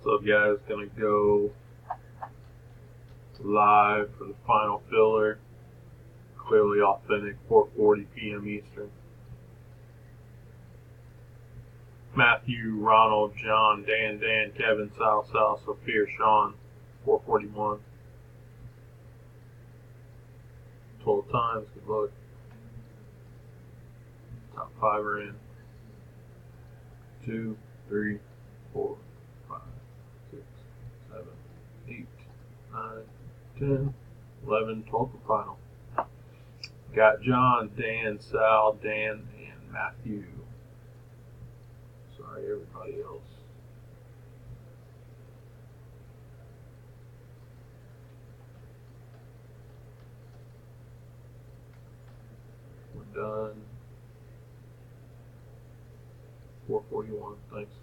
So guys, gonna go live for the final filler. Clearly Authentic, 4:40 p.m. Eastern. Matthew, Ronald, John, Dan, Kevin, Sal, Sophia, Sean, 4:41. Total times, good luck. Top 5 are in. 2, 3, 4, 5, 6, 7, 8, 9, 10, 11, 12 for final. Got John, Dan, Sal, Dan, and Matthew. Sorry, everybody else. We're done. 4:41. Thanks.